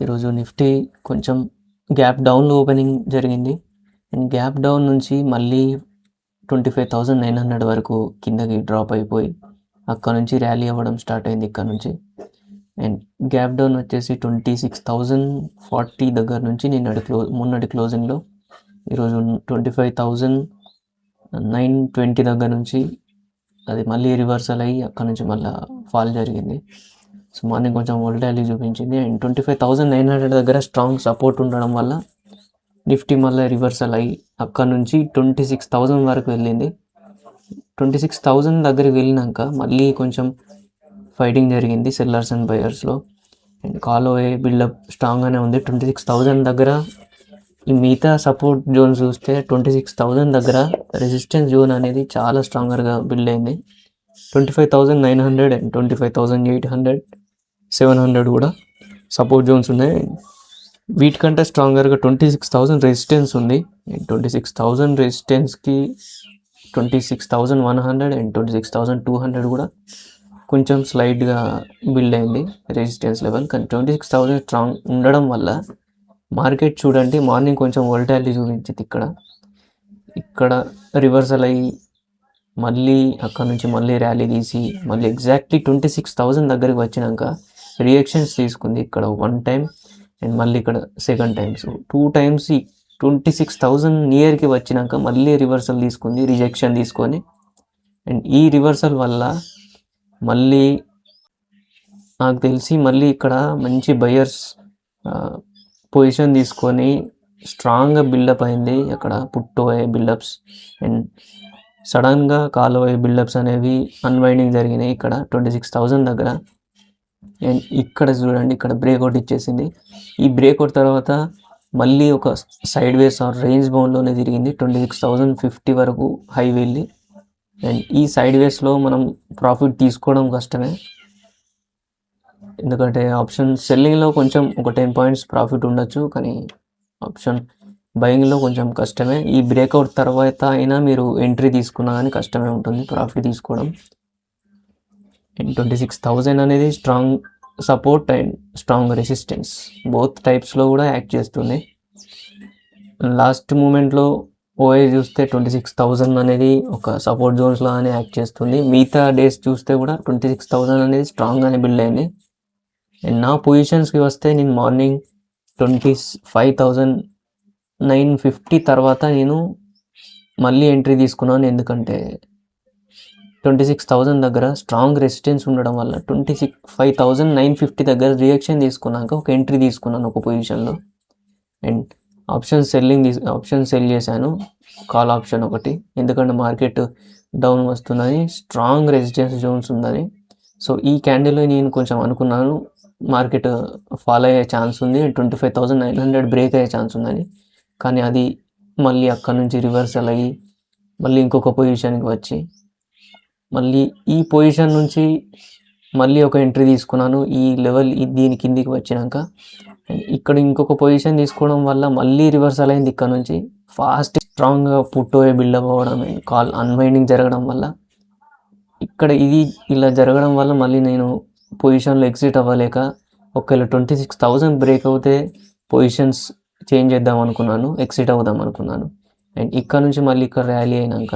ఈరోజు నిఫ్టీ కొంచెం గ్యాప్ డౌన్లో ఓపెనింగ్ జరిగింది. అండ్ గ్యాప్ డౌన్ నుంచి మళ్ళీ 25,900 వరకు కిందకి డ్రాప్ అయిపోయి అక్కడ నుంచి ర్యాలీ అవ్వడం స్టార్ట్ అయింది ఇక్కడ నుంచి. అండ్ గ్యాప్ డౌన్ వచ్చేసి 26,040 దగ్గర నుంచి మొన్నటి క్లోజింగ్లో ఈరోజు 25,920 దగ్గర నుంచి అది మళ్ళీ రివర్సల్ అయ్యి అక్కడ నుంచి మళ్ళీ ఫాల్ జరిగింది. సో మార్నింగ్ కొంచెం వోల్టాలిటీ చూపించింది. అండ్ 25,900 దగ్గర స్ట్రాంగ్ సపోర్ట్ ఉండడం వల్ల నిఫ్టీ మళ్ళీ రివర్సల్ అయ్యి అక్కడ నుంచి 26,000 వరకు వెళ్ళింది. 26,000 దగ్గరికి వెళ్ళినాక మళ్ళీ కొంచెం ఫైటింగ్ జరిగింది సెల్లర్స్ అండ్ బయర్స్లో. అండ్ కాలోవే బిల్డప్ స్ట్రాంగ్గానే ఉంది. 26,000 దగ్గర ఈ మిగతా సపోర్ట్ జోన్ చూస్తే 26,000 దగ్గర రెసిస్టెన్స్ జోన్ అనేది చాలా స్ట్రాంగర్గా బిల్డ్ అయింది. 25,900 అండ్ 25,800 700 కూడా సపోర్ట్ జోన్స్ ఉన్నాయి. వీటికంటే స్ట్రాంగర్గా 26,000 రెసిస్టెన్స్ ఉంది. 26,000 రెసిస్టెన్స్కి 26,100 అండ్ 26,200 కూడా కొంచెం స్లైడ్గా బిల్డ్ అయింది రెసిస్టెన్స్ లెవెల్. కానీ 26,000 స్ట్రాంగ్ ఉండడం వల్ల మార్కెట్ చూడండి మార్నింగ్ కొంచెం వోల్టాలిటీ చూపించింది. ఇక్కడ రివర్సల్ అయ్యి మళ్ళీ అక్కడ నుంచి మళ్ళీ ర్యాలీ తీసి మళ్ళీ ఎగ్జాక్ట్లీ 26,000 దగ్గరికి వచ్చినాక రియాక్షన్స్ తీసుకుంది. ఇక్కడ 1 టైం అండ్ మళ్ళీ ఇక్కడ 2nd టైం. సో 2 టైమ్స్ 26,000 నియర్కి వచ్చినాక మళ్ళీ రివర్సల్ తీసుకుంది, రిజెక్షన్ తీసుకొని. అండ్ ఈ రివర్సల్ వల్ల మళ్ళీ నాకు తెలిసి మళ్ళీ ఇక్కడ మంచి బయర్స్ పొజిషన్ తీసుకొని స్ట్రాంగ్గా బిల్డప్ అయింది. అక్కడ పుట్టోయే బిల్డప్స్ అండ్ సడన్గా కాలోవే బిల్డప్స్ అనేవి అన్వైండింగ్ జరిగినాయి ఇక్కడ 26,000 దగ్గర. అండ్ ఇక్కడ చూడండి ఇక్కడ బ్రేక్అవుట్ ఇచ్చేసింది. ఈ బ్రేక్అవుట్ తర్వాత మళ్ళీ ఒక సైడ్ వేస్ ఆర్ రేంజ్ బౌండ్లోనే తిరిగింది 26,050 వరకు హై వెళ్ళి. అండ్ ఈ సైడ్ వేస్లో మనం ప్రాఫిట్ తీసుకోవడం కష్టమే, ఎందుకంటే ఆప్షన్ సెల్లింగ్లో కొంచెం ఒక 10 పాయింట్స్ ప్రాఫిట్ ఉండొచ్చు, కానీ ఆప్షన్ బయింగ్లో కొంచెం కష్టమే. ఈ బ్రేక్అవుట్ తర్వాత అయినా మీరు ఎంట్రీ తీసుకున్నా కానీ కష్టమే ఉంటుంది ప్రాఫిట్ తీసుకోవడం. అండ్ 26,000 అనేది strong support and strong resistance both టైప్స్లో కూడా యాక్ట్ చేస్తుంది. లాస్ట్ మూమెంట్లో ఓఏ చూస్తే 26,000 అనేది ఒక సపోర్ట్ జోన్స్లో అని యాక్ట్ చేస్తుంది. మిగతా డేస్ చూస్తే కూడా 26,000 అనేది స్ట్రాంగ్గానే బిల్డ్ అయింది. అండ్ నా పొజిషన్స్కి వస్తే నేను మార్నింగ్ 25,950 తర్వాత నేను మళ్ళీ ఎంట్రీ తీసుకున్నాను, ఎందుకంటే 26,000 దగ్గర స్ట్రాంగ్ రెసిస్టెన్స్ ఉండడం వల్ల 25,950 దగ్గర రియాక్షన్ తీసుకున్నాక ఒక ఎంట్రీ తీసుకున్నాను ఒక పొజిషన్లో. అండ్ ఆప్షన్ సెల్ చేశాను, కాల్ ఆప్షన్ ఒకటి, ఎందుకంటే మార్కెట్ డౌన్ వస్తుందని స్ట్రాంగ్ రెసిస్టెన్స్ జోన్స్ ఉందని. సో ఈ క్యాండిల్లో నేను కొంచెం అనుకున్నాను మార్కెట్ ఫాల్ అయ్యే ఛాన్స్ ఉంది, 25,900 బ్రేక్ అయ్యే ఛాన్స్ ఉందని. కానీ అది మళ్ళీ అక్కడ నుంచి రివర్సల్ అయ్యి మళ్ళీ ఇంకొక పొజిషన్కి వచ్చి మళ్ళీ ఈ పొజిషన్ నుంచి మళ్ళీ ఒక ఎంట్రీ తీసుకున్నాను ఈ లెవెల్ దీని కిందికి వచ్చినాక. ఇక్కడ ఇంకొక పొజిషన్ తీసుకోవడం వల్ల మళ్ళీ రివర్సల్ అయింది ఇక్కడ నుంచి ఫాస్ట్ స్ట్రాంగ్గా పుట్టోయే బిల్డప్ అవ్వడం అండ్ కాల్ అన్వైండింగ్ జరగడం వల్ల ఇక్కడ ఇది ఇలా జరగడం వల్ల మళ్ళీ నేను పొజిషన్లో ఎగ్జిట్ అవ్వలేక ఒకవేళ 26,000 బ్రేక్ అవుతే పొజిషన్స్ చేంజ్ చేద్దాం అనుకున్నాను, ఎగ్జిట్ అవుదాం అనుకున్నాను. అండ్ ఇక్కడ నుంచి మళ్ళీ ఇక్కడ ర్యాలీ అయినాక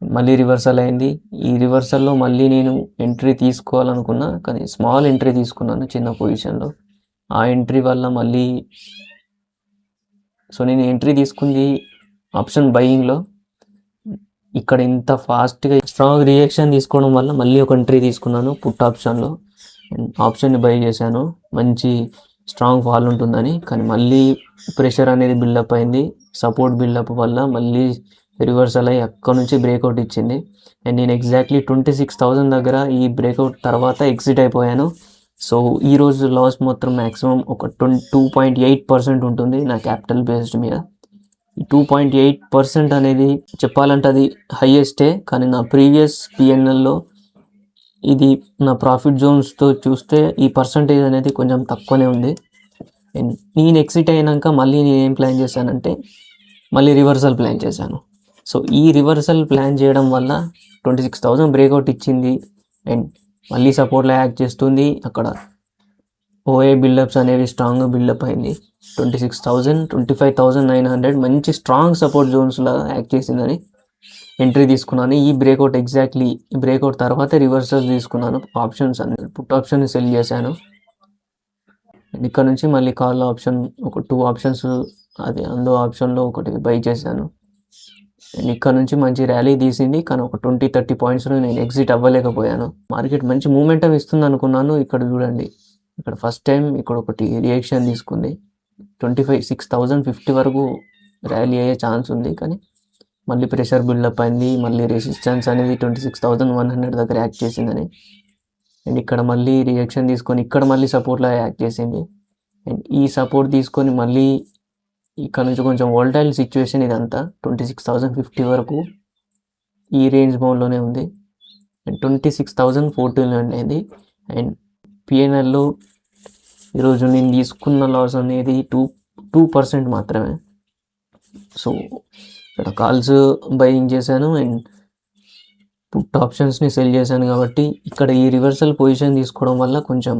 మళ్ళీ రివర్సల్ అయింది. ఈ రివర్సల్లో మళ్ళీ నేను ఎంట్రీ తీసుకోవాలనుకున్నా, కానీ స్మాల్ ఎంట్రీ తీసుకున్నాను చిన్న పొజిషన్లో. ఆ ఎంట్రీ వల్ల మళ్ళీ నేను ఎంట్రీ తీసుకుంది ఆప్షన్ బయింగ్లో. ఇక్కడ ఇంత ఫాస్ట్గా స్ట్రాంగ్ రియాక్షన్ తీసుకోవడం వల్ల మళ్ళీ ఒక ఎంట్రీ తీసుకున్నాను పుట్ ఆప్షన్లో. ఆప్షన్ని బై చేశాను మంచి స్ట్రాంగ్ ఫాల్ ఉంటుందని, కానీ మళ్ళీ ప్రెషర్ అనేది బిల్డప్ అయింది. సపోర్ట్ బిల్డప్ వల్ల మళ్ళీ రివర్సల్ అయ్యి అక్కడ నుంచి బ్రేక్అవుట్ ఇచ్చింది. అండ్ నేను ఎగ్జాక్ట్లీ 26,000 దగ్గర ఈ బ్రేక్అవుట్ తర్వాత ఎగ్జిట్ అయిపోయాను. సో ఈరోజు లాస్ మొత్తం మ్యాక్సిమం ఒక 2.8% ఉంటుంది నా క్యాపిటల్ బేస్డ్ మీద. 2.8% అనేది చెప్పాలంటే అది హైయెస్టే, కానీ నా ప్రీవియస్ పిఎన్ఎల్లో ఇది నా ప్రాఫిట్ జోన్స్తో చూస్తే ఈ పర్సంటేజ్ అనేది కొంచెం తక్కువనే ఉంది. అండ్ నేను ఎగ్జిట్ అయినాక మళ్ళీ నేను ఏం ప్లాన్ చేశానంటే మళ్ళీ రివర్సల్ ప్లాన్ చేశాను. సో ఈ రివర్సల్ ప్లాన్ చేయడం వల్ల 26,000 బ్రేక్అవుట్ ఇచ్చింది అండ్ మళ్ళీ సపోర్ట్లో యాక్ట్ చేస్తుంది. అక్కడ ఓఏ బిల్డప్స్ అనేవి స్ట్రాంగ్ బిల్డప్ అయింది. 26,000, 25,900 మంచి స్ట్రాంగ్ సపోర్ట్ జోన్స్ లాగా యాక్ట్ చేసిందని ఎంట్రీ తీసుకున్నాను. ఈ బ్రేక్అవుట్ ఎగ్జాక్ట్లీ బ్రేక్అవుట్ తర్వాత రివర్సల్ తీసుకున్నాను. ఆప్షన్స్ అన్ని పుట్ ఆప్షన్ సెల్ చేశాను. ఇక్కడ నుంచి మళ్ళీ కాల్ ఆప్షన్ ఒక 2 ఆప్షన్స్ అది అందులో ఆప్షన్లో ఒకటి బై చేశాను. అండ్ ఇక్కడ నుంచి మంచి ర్యాలీ తీసింది, కానీ ఒక 20-30 పాయింట్స్లో నేను ఎగ్జిట్ అవ్వలేకపోయాను. మార్కెట్ మంచి మూమెంటం ఇస్తుంది అనుకున్నాను. ఇక్కడ చూడండి, ఇక్కడ ఫస్ట్ టైం ఇక్కడ ఒకటి రియాక్షన్ తీసుకుంది. 6,050 వరకు ర్యాలీ అయ్యే ఛాన్స్ ఉంది, కానీ మళ్ళీ ప్రెషర్ బిల్డప్ అయింది. మళ్ళీ రెసిస్టెన్స్ అనేది 26,100 దగ్గర యాక్ట్ చేసిందని. అండ్ ఇక్కడ మళ్ళీ రియాక్షన్ తీసుకొని ఇక్కడ మళ్ళీ సపోర్ట్లా యాక్ట్ చేసింది. అండ్ ఈ సపోర్ట్ తీసుకొని మళ్ళీ ఇక్కడ నుంచి కొంచెం వోల్టైల్ సిచ్యువేషన్ ఇదంతా 26,050 వరకు ఈ రేంజ్ బౌండ్లోనే ఉంది. అండ్ 26,014 అయింది. అండ్ పిఎన్ఎల్లో ఈరోజు నేను తీసుకున్న లాస్ అనేది 2% మాత్రమే. సో ఇక్కడ కాల్స్ బయింగ్ చేశాను అండ్ పుట్ ఆప్షన్స్ని సెల్ చేశాను. కాబట్టి ఇక్కడ ఈ రివర్సల్ పొజిషన్ తీసుకోవడం వల్ల కొంచెం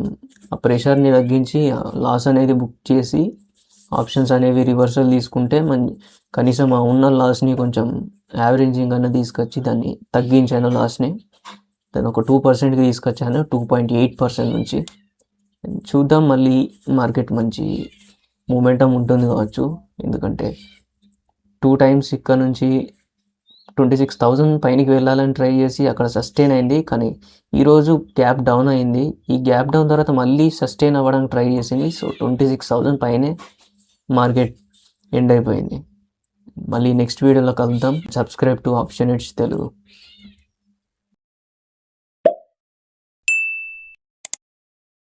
ఆ ప్రెషర్ని తగ్గించి లాస్ అనేది బుక్ చేసి ఆప్షన్స్ అనేవి రివర్సల్ తీసుకుంటే కనీసం ఆ ఉన్న లాస్ని కొంచెం యావరేజింగ్ అన్న తీసుకొచ్చి దాన్ని తగ్గించాను. లాస్ని దాన్ని ఒక 2%కి తీసుకొచ్చాను, 2.8% నుంచి. చూద్దాం, మళ్ళీ మార్కెట్ మంచి మూమెంటం ఉంటుంది కావచ్చు, ఎందుకంటే 2 టైమ్స్ ఇక్కడ నుంచి 26,000 పైనకి వెళ్ళాలని ట్రై చేసి అక్కడ సస్టైన్ అయింది, కానీ ఈరోజు గ్యాప్ డౌన్ అయింది. ఈ గ్యాప్ డౌన్ తర్వాత మళ్ళీ సస్టైన్ అవ్వడానికి ట్రై చేసింది. సో 26,000 పైనే మార్కెట్ ఎండ్ అయిపోయింది. మళ్ళీ నెక్స్ట్ వీడియోలో కలుద్దాం. Subscribe to option edge Telugu.